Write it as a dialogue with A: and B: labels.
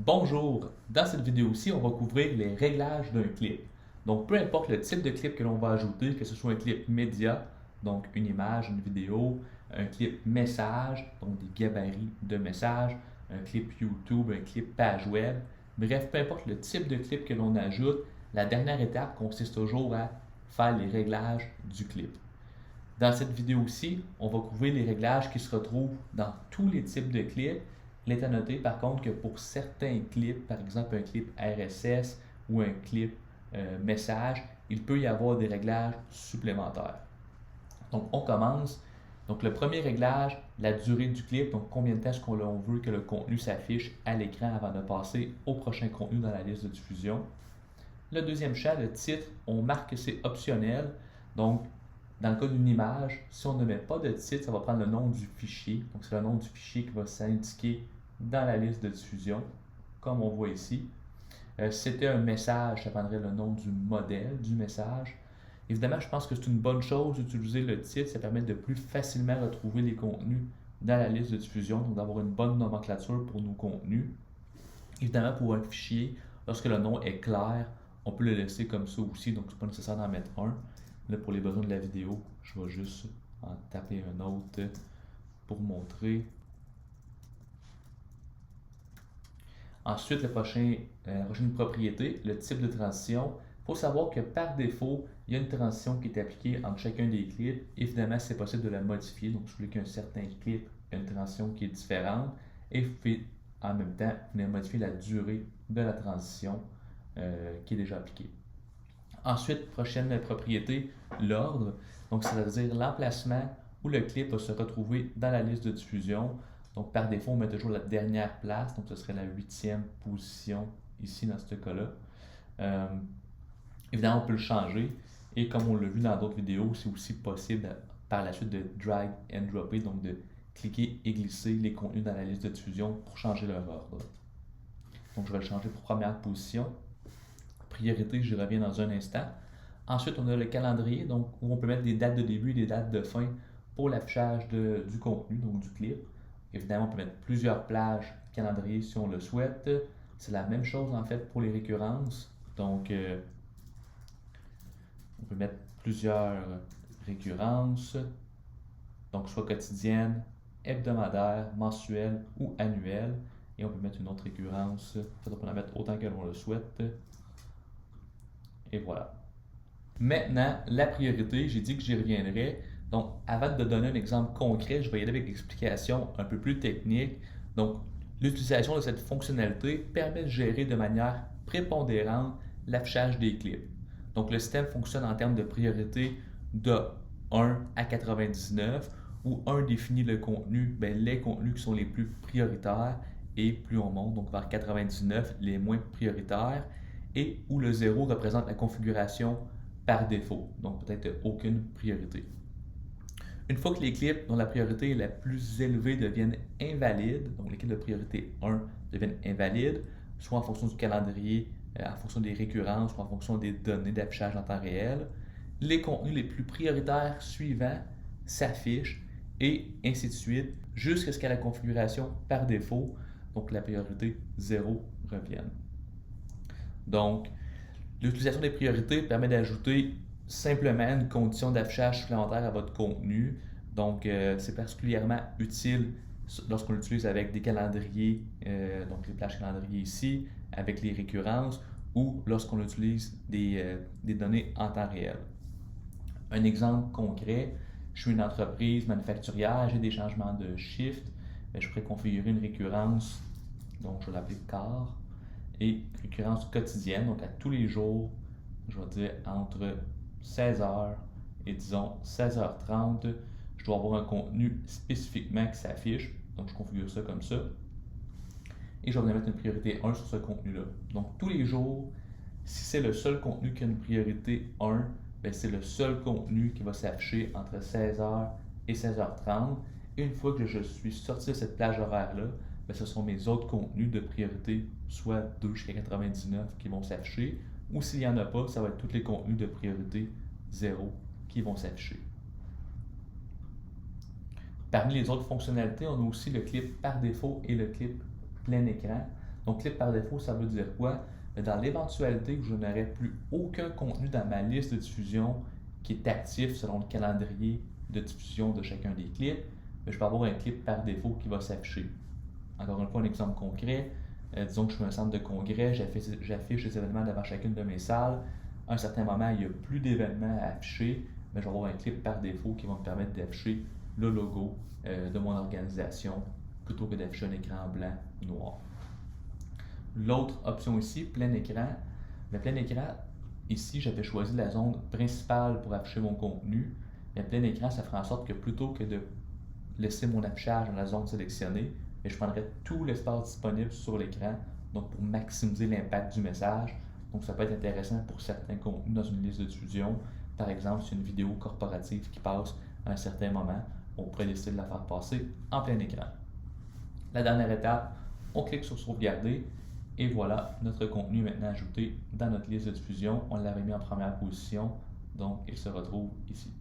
A: Bonjour! Dans cette vidéo-ci, on va couvrir les réglages d'un clip. Donc, peu importe le type de clip que l'on va ajouter, que ce soit un clip média, donc une image, une vidéo, un clip message, donc des gabarits de message, un clip YouTube, un clip page web, bref, peu importe le type de clip que l'on ajoute, la dernière étape consiste toujours à faire les réglages du clip. Dans cette vidéo-ci, on va couvrir les réglages qui se retrouvent dans tous les types de clips. Il est à noter par contre que pour certains clips, par exemple un clip RSS ou un clip message, il peut y avoir des réglages supplémentaires. Donc on commence. Donc le premier réglage, la durée du clip, donc combien de temps est-ce qu'on veut que le contenu s'affiche à l'écran avant de passer au prochain contenu dans la liste de diffusion. Le deuxième champ, le titre, on marque que c'est optionnel. Donc dans le cas d'une image, si on ne met pas de titre, ça va prendre le nom du fichier. Donc, c'est le nom du fichier qui va s'indiquer dans la liste de diffusion, comme on voit ici. Si c'était un message, ça prendrait le nom du modèle du message. Évidemment, je pense que c'est une bonne chose d'utiliser le titre. Ça permet de plus facilement retrouver les contenus dans la liste de diffusion, donc d'avoir une bonne nomenclature pour nos contenus. Évidemment, pour un fichier, lorsque le nom est clair, on peut le laisser comme ça aussi, donc c'est pas nécessaire d'en mettre un. Là, pour les besoins de la vidéo, je vais juste en taper un autre pour montrer. Ensuite, la prochaine propriété, le type de transition. Il faut savoir que par défaut, il y a une transition qui est appliquée entre chacun des clips. Évidemment, c'est possible de la modifier. Donc, si vous voulez qu'un certain clip ait une transition qui est différente, et vous pouvez en même temps venir modifier la durée de la transition qui est déjà appliquée. Ensuite, prochaine propriété, l'ordre. Donc, c'est-à-dire l'emplacement où le clip va se retrouver dans la liste de diffusion. Donc, par défaut, on met toujours la dernière place. Donc, ce serait la 8e position ici dans ce cas-là. Évidemment, on peut le changer. Et comme on l'a vu dans d'autres vidéos, c'est aussi possible par la suite de drag and dropper, donc de cliquer et glisser les contenus dans la liste de diffusion pour changer leur ordre. Donc, je vais le changer pour première position. Priorité, j'y reviens dans un instant. Ensuite, on a le calendrier, donc où on peut mettre des dates de début et des dates de fin pour l'affichage du contenu, donc du clip. Évidemment, on peut mettre plusieurs plages calendrier si on le souhaite. C'est la même chose en fait pour les récurrences. Donc, on peut mettre plusieurs récurrences, donc soit quotidienne, hebdomadaire, mensuelle ou annuelle. Et on peut mettre une autre récurrence. En fait, on peut en mettre autant que l'on le souhaite. Et voilà. Maintenant, la priorité, j'ai dit que j'y reviendrai. Donc, avant de donner un exemple concret, je vais y aller avec l'explication un peu plus technique. Donc, l'utilisation de cette fonctionnalité permet de gérer de manière prépondérante l'affichage des clips. Donc, le système fonctionne en termes de priorité de 1 à 99, où 1 définit le contenu, les contenus qui sont les plus prioritaires, et plus on monte, donc vers 99, les moins prioritaires, et où le 0 représente la configuration par défaut, donc peut-être aucune priorité. Une fois que les clips dont la priorité est la plus élevée deviennent invalides, donc les clips de priorité 1 deviennent invalides, soit en fonction du calendrier, en fonction des récurrences, ou en fonction des données d'affichage en temps réel, les contenus les plus prioritaires suivants s'affichent et ainsi de suite jusqu'à ce qu'à la configuration par défaut, donc la priorité 0 revienne. Donc, l'utilisation des priorités permet d'ajouter simplement une condition d'affichage supplémentaire à votre contenu. Donc, c'est particulièrement utile lorsqu'on l'utilise avec des calendriers, donc les plages calendrier ici, avec les récurrences, ou lorsqu'on utilise des données en temps réel. Un exemple concret, je suis une entreprise manufacturière, j'ai des changements de shift, je pourrais configurer une récurrence, donc je vais l'appeler CAR, et récurrence quotidienne, donc à tous les jours, je vais dire entre 16h et disons 16h30, je dois avoir un contenu spécifiquement qui s'affiche, donc je configure ça comme ça, et je vais mettre une priorité 1 sur ce contenu-là. Donc tous les jours, si c'est le seul contenu qui a une priorité 1, c'est le seul contenu qui va s'afficher entre 16h et 16h30. Et une fois que je suis sorti de cette plage horaire-là, ce sont mes autres contenus de priorité, soit 2 jusqu'à 99 qui vont s'afficher. Ou s'il n'y en a pas, ça va être tous les contenus de priorité 0 qui vont s'afficher. Parmi les autres fonctionnalités, on a aussi le clip par défaut et le clip plein écran. Donc, clip par défaut, ça veut dire quoi? Mais dans l'éventualité où je n'aurai plus aucun contenu dans ma liste de diffusion qui est actif selon le calendrier de diffusion de chacun des clips, je peux avoir un clip par défaut qui va s'afficher. Encore une fois, un exemple concret. Disons que je suis un centre de congrès, j'affiche les événements devant chacune de mes salles. À un certain moment, il n'y a plus d'événements à afficher, mais je vais avoir un clip par défaut qui va me permettre d'afficher le logo de mon organisation plutôt que d'afficher un écran blanc ou noir. L'autre option ici, plein écran. Le plein écran, ici, j'avais choisi la zone principale pour afficher mon contenu. Mais plein écran, ça ferait en sorte que plutôt que de laisser mon affichage dans la zone sélectionnée, je prendrais tout l'espace disponible sur l'écran, donc pour maximiser l'impact du message. Donc ça peut être intéressant pour certains contenus dans une liste de diffusion. Par exemple, si une vidéo corporative qui passe à un certain moment, on pourrait décider de la faire passer en plein écran. La dernière étape, on clique sur sauvegarder et voilà, notre contenu est maintenant ajouté dans notre liste de diffusion. On l'avait mis en première position, donc il se retrouve ici.